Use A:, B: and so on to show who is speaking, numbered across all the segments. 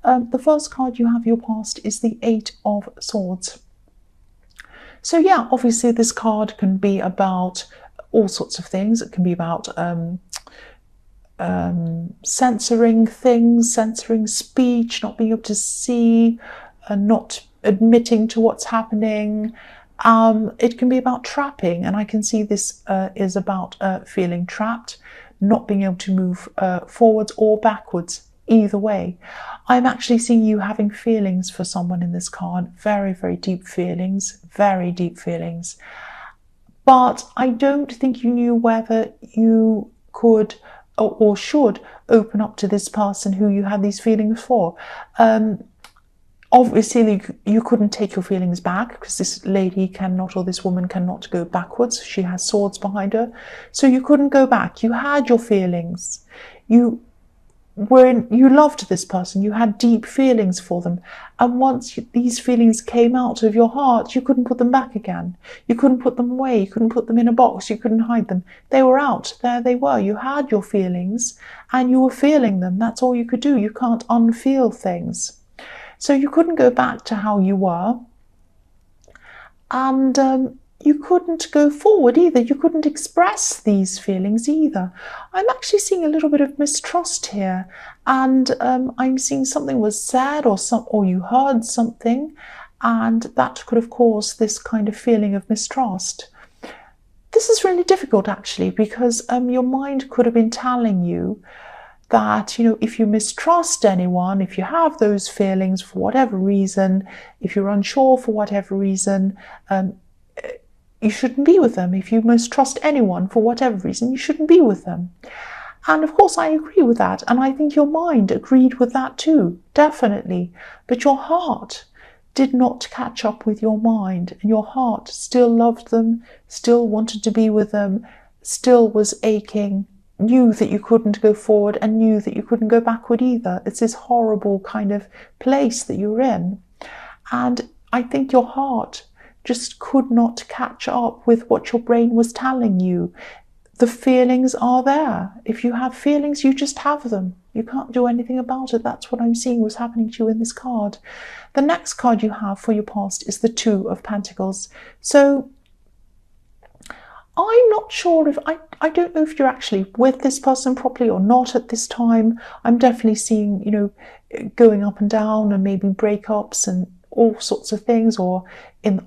A: the first card you have, your past, is the Eight of Swords. So yeah, obviously this card can be about all sorts of things. It can be about censoring things, censoring speech, not being able to see, not admitting to what's happening. It can be about trapping, and I can see this is about feeling trapped, not being able to move forwards or backwards. Either way, I'm actually seeing you having feelings for someone in this card, very, very deep feelings, very deep feelings. But I don't think you knew whether you could or should open up to this person who you had these feelings for. Obviously, you couldn't take your feelings back, because this lady cannot, or this woman cannot, go backwards. She has swords behind her. So you couldn't go back. You had your feelings. You loved this person, you had deep feelings for them, and once these feelings came out of your heart, you couldn't put them back again. You couldn't put them away, you couldn't put them in a box, you couldn't hide them. They were out, there they were. You had your feelings and you were feeling them. That's all you could do. You can't unfeel things. So you couldn't go back to how you were, and you couldn't go forward either. You couldn't express these feelings either. I'm actually seeing a little bit of mistrust here, and I'm seeing something was said, or you heard something, and that could have caused this kind of feeling of mistrust. This is really difficult, actually, because your mind could have been telling you that, if you mistrust anyone, if you have those feelings for whatever reason, if you're unsure for whatever reason, you shouldn't be with them. If you mistrust anyone for whatever reason, you shouldn't be with them. And of course, I agree with that. And I think your mind agreed with that too, definitely. But your heart did not catch up with your mind. And your heart still loved them, still wanted to be with them, still was aching, knew that you couldn't go forward, and knew that you couldn't go backward either. It's this horrible kind of place that you're in. And I think your heart just could not catch up with what your brain was telling you. The feelings are there. If you have feelings, you just have them. You can't do anything about it. That's what I'm seeing was happening to you in this card. The next card you have for your past is the Two of Pentacles. So I'm not sure if, I don't know if you're actually with this person properly or not at this time. I'm definitely seeing, going up and down, and maybe breakups and all sorts of things, or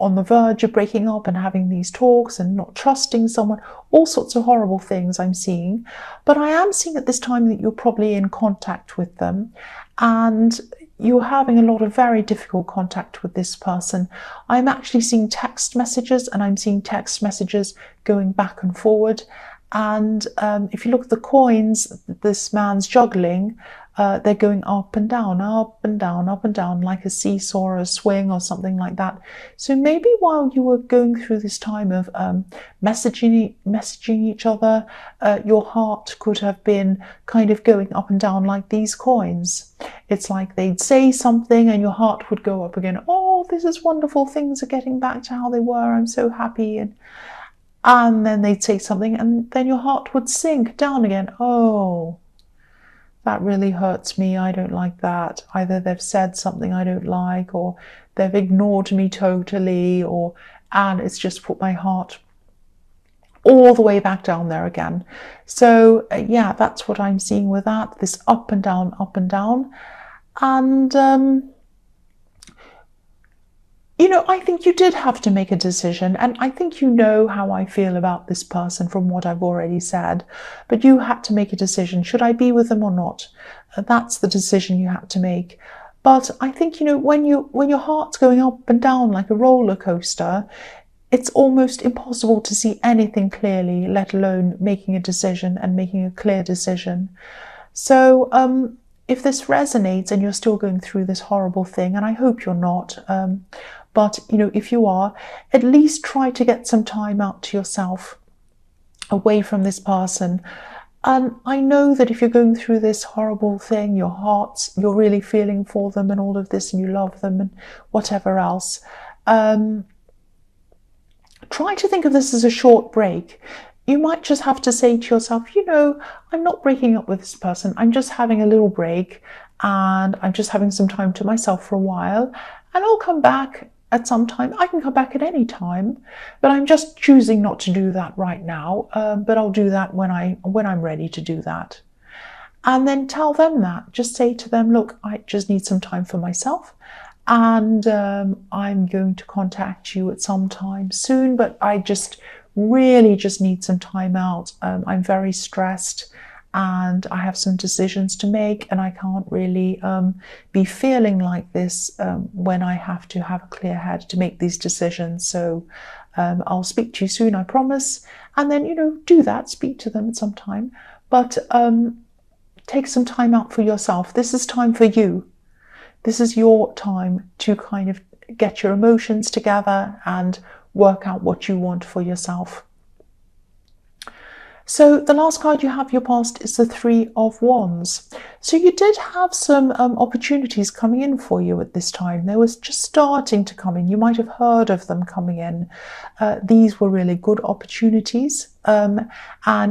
A: on the verge of breaking up and having these talks and not trusting someone, all sorts of horrible things I'm seeing. But I am seeing at this time that you're probably in contact with them, and you're having a lot of very difficult contact with this person. I'm actually seeing text messages, and I'm seeing text messages going back and forward. And if you look at the coins this man's juggling, they're going up and down, up and down, up and down, like a seesaw or a swing or something like that. So maybe while you were going through this time of messaging each other, your heart could have been kind of going up and down like these coins. It's like they'd say something and your heart would go up again. Oh, this is wonderful. Things are getting back to how they were. I'm so happy. And then they'd say something, and then your heart would sink down again. Oh, that really hurts me. I don't like that. Either they've said something I don't like, or they've ignored me totally, and it's just put my heart all the way back down there again. So yeah, that's what I'm seeing with that, this up and down, up and down. And I think you did have to make a decision, and I think you know how I feel about this person from what I've already said, but you had to make a decision. Should I be with them or not? That's the decision you had to make. But I think, when your heart's going up and down like a roller coaster, it's almost impossible to see anything clearly, let alone making a decision and making a clear decision. So if this resonates and you're still going through this horrible thing, and I hope you're not, but if you are, at least try to get some time out to yourself, away from this person. And I know that if you're going through this horrible thing, you're really feeling for them and all of this, and you love them and whatever else. Try to think of this as a short break. You might just have to say to yourself, I'm not breaking up with this person. I'm just having a little break. and I'm just having some time to myself for a while, and I'll come back at some time. I can come back at any time, but I'm just choosing not to do that right now. But I'll do that when I'm ready to do that. And then tell them that. Just say to them, look, I just need some time for myself, and I'm going to contact you at some time soon, but I just really just need some time out. I'm very stressed and I have some decisions to make, and I can't really be feeling like this when I have to have a clear head to make these decisions. So I'll speak to you soon, I promise. And then, do that, speak to them at some time, but take some time out for yourself. This is time for you. This is your time to kind of get your emotions together and work out what you want for yourself. So the last card you have your past is the Three of Wands. So you did have some opportunities coming in for you at this time. They were just starting to come in. You might have heard of them coming in. These were really good opportunities. And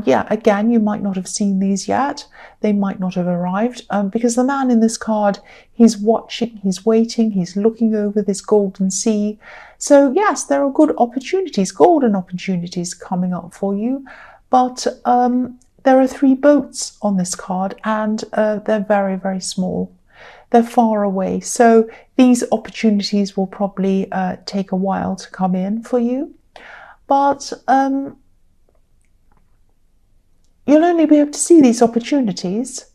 A: yeah, again, you might not have seen these yet. They might not have arrived because the man in this card, he's watching, he's waiting, he's looking over this golden sea. So yes, there are good opportunities, golden opportunities coming up for you. But there are 3 boats on this card, and they're very, very small. They're far away. So these opportunities will probably take a while to come in for you. But you'll only be able to see these opportunities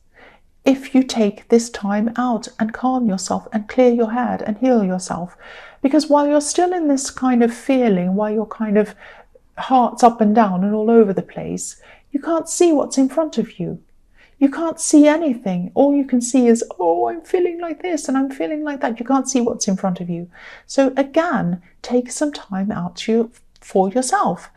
A: if you take this time out and calm yourself and clear your head and heal yourself. Because while you're still in this kind of feeling, while you're kind of heart's up and down and all over the place, you can't see what's in front of you. You can't see anything. All you can see is, oh, I'm feeling like this and I'm feeling like that. You can't see what's in front of you. So again, take some time out for yourself.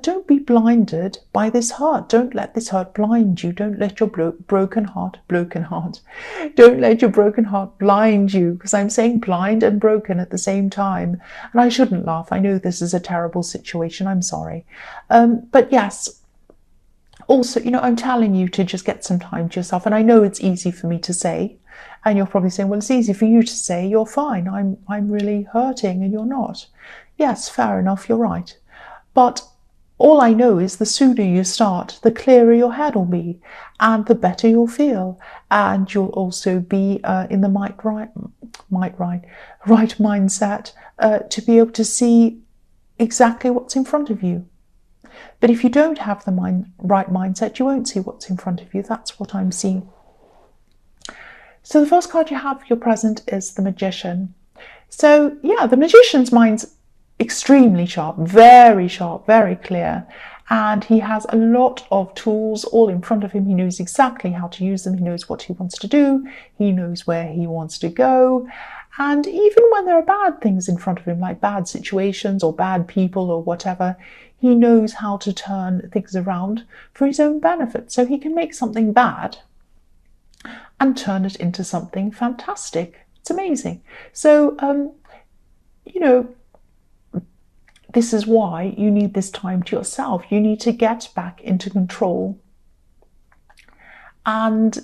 A: Don't be blinded by this hurt. Don't let this hurt blind you. Don't let your broken heart. Don't let your broken heart blind you, because I'm saying blind and broken at the same time. And I shouldn't laugh. I know this is a terrible situation. I'm sorry. But yes, also, I'm telling you to just get some time to yourself. And I know it's easy for me to say. And you're probably saying, well, it's easy for you to say, you're fine. I'm really hurting and you're not. Yes, fair enough, you're right. But all I know is the sooner you start, the clearer your head will be, and the better you'll feel. And you'll also be in the right mindset to be able to see exactly what's in front of you. But if you don't have the right mindset, you won't see what's in front of you. That's what I'm seeing. So the first card you have for your present is the Magician. So yeah, the Magician's mind's extremely sharp, very clear, and he has a lot of tools all in front of him. He knows exactly how to use them. He knows what he wants to do. He knows where he wants to go. And even when there are bad things in front of him, like bad situations or bad people or whatever, he knows how to turn things around for his own benefit. So he can make something bad and turn it into something fantastic. It's amazing. So, this is why you need this time to yourself. You need to get back into control. And,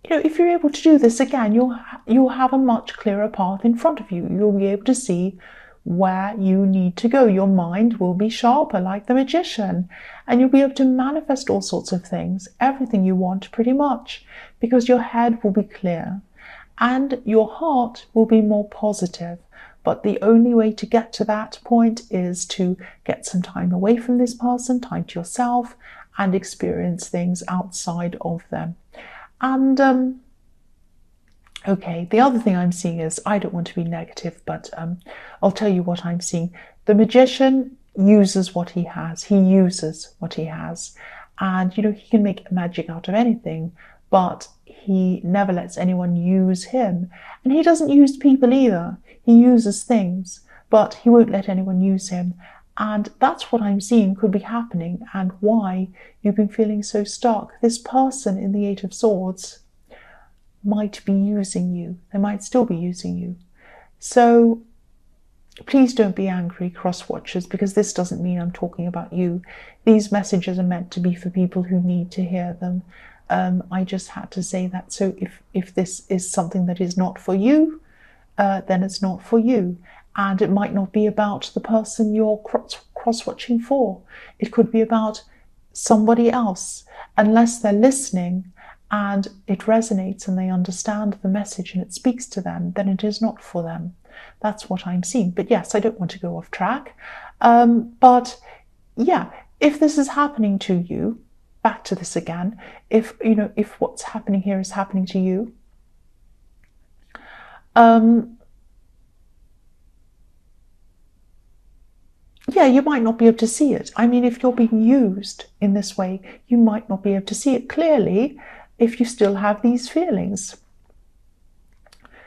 A: if you're able to do this again, you'll have a much clearer path in front of you. You'll be able to see where you need to go. Your mind will be sharper, like the Magician, and you'll be able to manifest all sorts of things, everything you want pretty much, because your head will be clear and your heart will be more positive. But the only way to get to that point is to get some time away from this person, time to yourself, and experience things outside of them. And okay, the other thing I'm seeing is, I don't want to be negative, but I'll tell you what I'm seeing. The Magician uses what he has. He uses what he has. And, he can make magic out of anything, but he never lets anyone use him. And he doesn't use people either. He uses things, but he won't let anyone use him. And that's what I'm seeing could be happening, and why you've been feeling so stuck. This person in the Eight of Swords might be using you. They might still be using you. So please don't be angry, cross-watchers, because this doesn't mean I'm talking about you. These messages are meant to be for people who need to hear them. I just had to say that. So if this is something that is not for you, then it's not for you. And it might not be about the person you're cross-watching for. It could be about somebody else. Unless they're listening and it resonates and they understand the message and it speaks to them, then it is not for them. That's what I'm seeing. But yes, I don't want to go off track. But yeah, if this is happening to you, back to this again, if what's happening here is happening to you, yeah, you might not be able to see it. I mean, if you're being used in this way, you might not be able to see it clearly if you still have these feelings.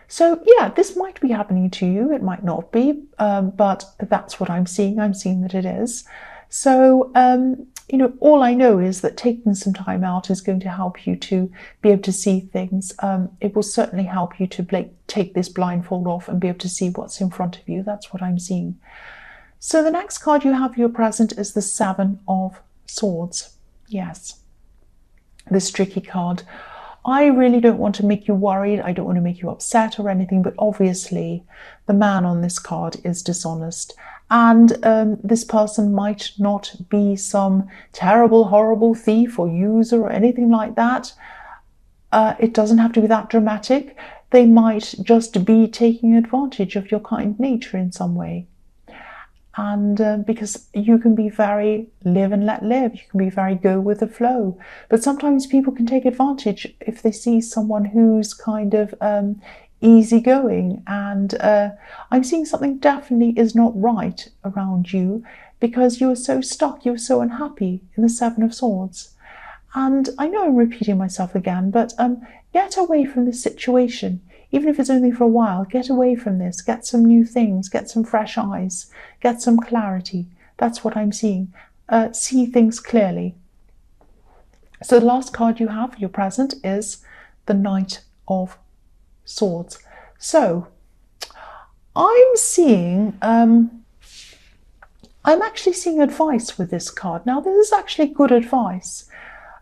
A: So yeah, this might be happening to you. It might not be, but that's what I'm seeing. I'm seeing that it is. So, all I know is that taking some time out is going to help you to be able to see things. It will certainly help you to take this blindfold off and be able to see what's in front of you. That's what I'm seeing. So the next card you have for your present is the Seven of Swords. Yes, this tricky card. I really don't want to make you worried. I don't want to make you upset or anything, but obviously the man on this card is dishonest. And this person might not be some terrible, horrible thief or user or anything like that. It doesn't have to be that dramatic. They might just be taking advantage of your kind nature in some way. And because you can be very live and let live, you can be very go with the flow. But sometimes people can take advantage if they see someone who's kind of easygoing. And I'm seeing something definitely is not right around you because you are so stuck, you're so unhappy in the Seven of Swords. And I know I'm repeating myself again, but get away from this situation. Even if it's only for a while, get away from this, get some new things, get some fresh eyes, get some clarity. That's what I'm seeing. See things clearly. So the last card you have for your present is the Knight of Swords. So I'm seeing, I'm actually seeing advice with this card. Now, this is actually good advice.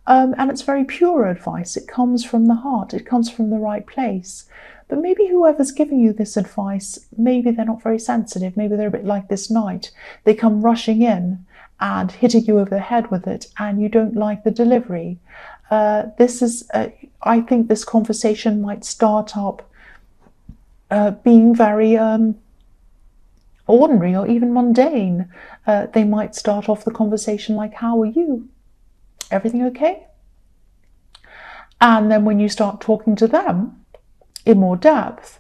A: And it's very pure advice. It comes from the heart. It comes from the right place. But maybe whoever's giving you this advice, maybe they're not very sensitive. Maybe they're a bit like this knight. They come rushing in and hitting you over the head with it, and you don't like the delivery. I think this conversation might start up being very ordinary or even mundane. They might start off the conversation like, "How are you? Everything okay?" And then when you start talking to them in more depth,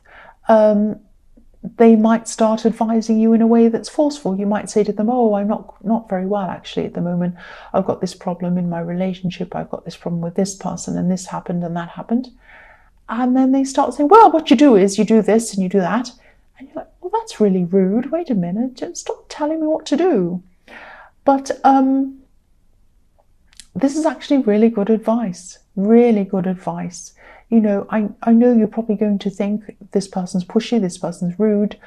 A: they might start advising you in a way that's forceful. You might say to them, "Oh, I'm not very well actually at the moment. I've got this problem in my relationship. I've got this problem with this person, and this happened and that happened." And then they start saying, "Well, what you do is you do this and you do that." And you're like, "Well, that's really rude. Wait a minute. Just stop telling me what to do." But this is actually really good advice. Really good advice. I know you're probably going to think this person's pushy, this person's rude,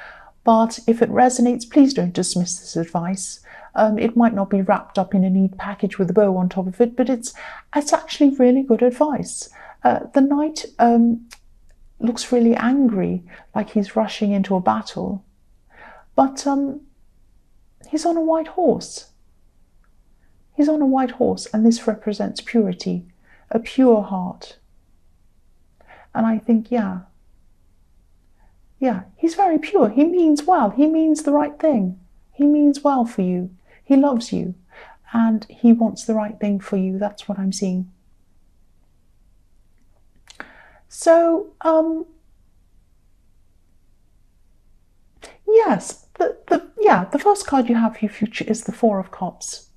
A: but if it resonates, please don't dismiss this advice. It might not be wrapped up in a neat package with a bow on top of it, but it's actually really good advice. The knight looks really angry, like he's rushing into a battle, but he's on a white horse. He's on a white horse, and this represents purity, a pure heart. And I think, yeah, he's very pure. He means well. He means the right thing. He means well for you. He loves you, and he wants the right thing for you. That's what I'm seeing. So, yes, the first card you have for your future is the Four of Cups.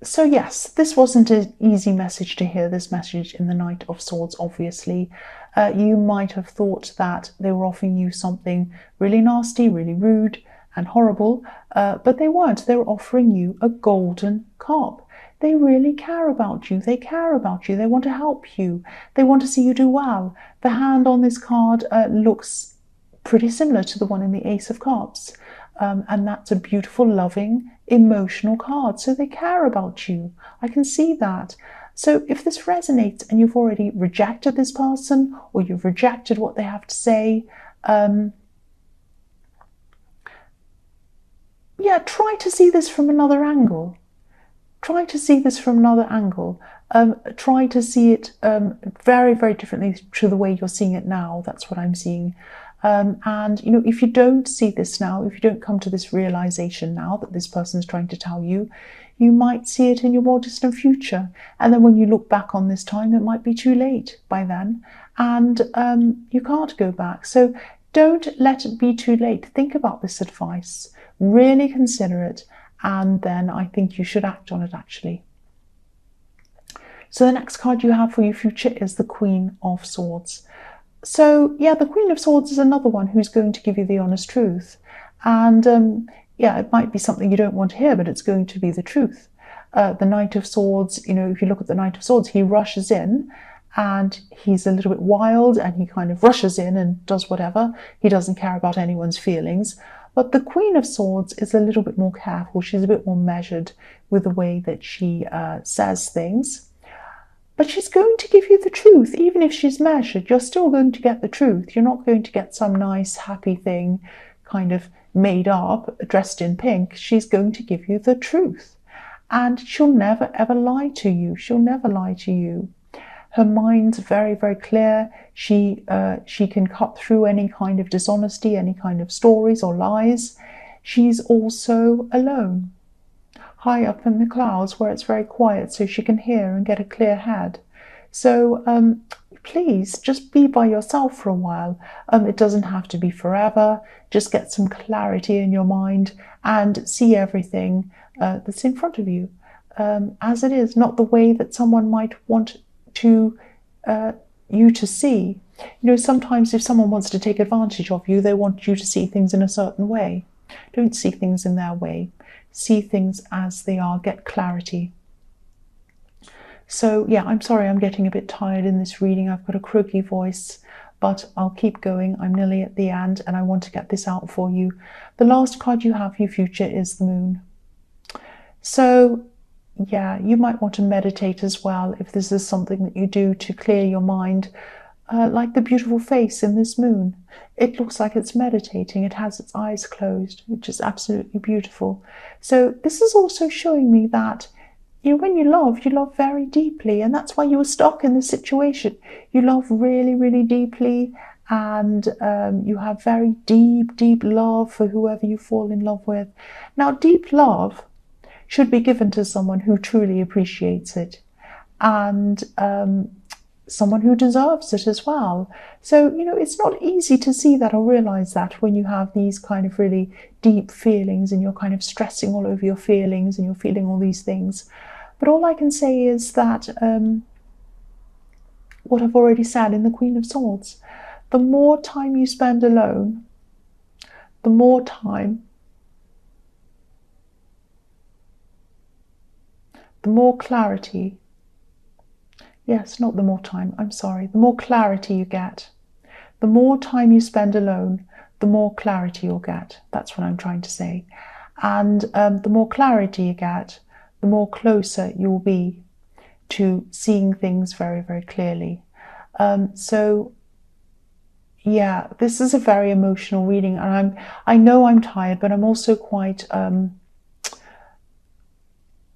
A: So yes, this wasn't an easy message to hear, this message in the Knight of Swords, obviously. You might have thought that they were offering you something really nasty, really rude and horrible, but they weren't. They were offering you a golden cup. They really care about you. They care about you. They want to help you. They want to see you do well. The hand on this card looks pretty similar to the one in the Ace of Cups. And that's a beautiful, loving, emotional card. So they care about you. I can see that. So if this resonates and you've already rejected this person, or you've rejected what they have to say, yeah, try to see this from another angle. Try to see this from another angle. Try to see it very, very differently to the way you're seeing it now. That's what I'm seeing. And, you know, if you don't see this now, if you don't come to this realization now that this person is trying to tell you, you might see it in your more distant future. And then when you look back on this time, it might be too late by then. And you can't go back. So don't let it be too late. Think about this advice. Really consider it. And then I think you should act on it, actually. So the next card you have for your future is the Queen of Swords. So yeah, the Queen of Swords is another one who's going to give you the honest truth. And yeah, it might be something you don't want to hear, but it's going to be the truth. The Knight of Swords, you know, if you look at the Knight of Swords, he rushes in and he's a little bit wild and he kind of rushes in and does whatever. He doesn't care about anyone's feelings. But the Queen of Swords is a little bit more careful. She's a bit more measured with the way that she says things. But she's going to give you the truth. Even if she's measured, you're still going to get the truth. You're not going to get some nice, happy thing kind of made up, dressed in pink. She's going to give you the truth. And she'll never, ever lie to you. She'll never lie to you. Her mind's very, very clear. She can cut through any kind of dishonesty, any kind of stories or lies. She's also alone, high up in the clouds where it's very quiet, so she can hear and get a clear head. So please just be by yourself for a while. It doesn't have to be forever. Just get some clarity in your mind and see everything that's in front of you as it is, not the way that someone might want to you to see. You know, sometimes if someone wants to take advantage of you, they want you to see things in a certain way. Don't see things in their way. See things as they are. Get clarity. So yeah, I'm sorry I'm getting a bit tired in this reading. I've got a croaky voice, but I'll keep going. I'm nearly at the end and I want to get this out for you. The last card you have for your future is the Moon. So yeah, you might want to meditate as well if this is something that you do to clear your mind. Like the beautiful face in this moon. It looks like it's meditating. It has its eyes closed, which is absolutely beautiful. So this is also showing me that, you know, when you love very deeply, and that's why you were stuck in this situation. You love really, really deeply, and you have very deep, deep love for whoever you fall in love with. Now, deep love should be given to someone who truly appreciates it, and someone who deserves it as well. So, you know, it's not easy to see that or realize that when you have these kind of really deep feelings and you're kind of stressing all over your feelings and you're feeling all these things. But all I can say is that what I've already said in the Queen of Swords, the more time you spend alone, the more time, the more clarity. Yes, not the more time, I'm sorry. The more clarity you get. The more time you spend alone, the more clarity you'll get. That's what I'm trying to say. And the more clarity you get, the more closer you'll be to seeing things very, very clearly. So, yeah, this is a very emotional reading. And I know I'm tired, but I'm also quite...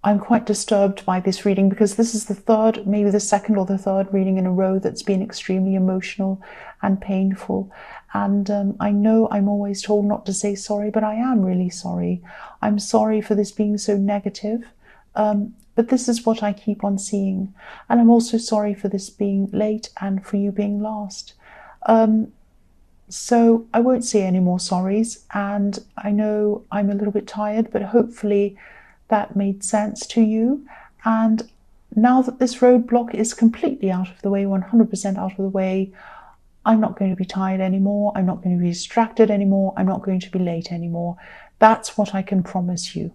A: I'm quite disturbed by this reading because this is the third, maybe the second or the third reading in a row that's been extremely emotional and painful. And I know I'm always told not to say sorry, but I am really sorry. I'm sorry for this being so negative, but this is what I keep on seeing. And I'm also sorry for this being late and for you being last. So I won't say any more sorries. And I know I'm a little bit tired, but hopefully that made sense to you. And now that this roadblock is completely out of the way, 100% out of the way, I'm not going to be tired anymore. I'm not going to be distracted anymore. I'm not going to be late anymore. That's what I can promise you.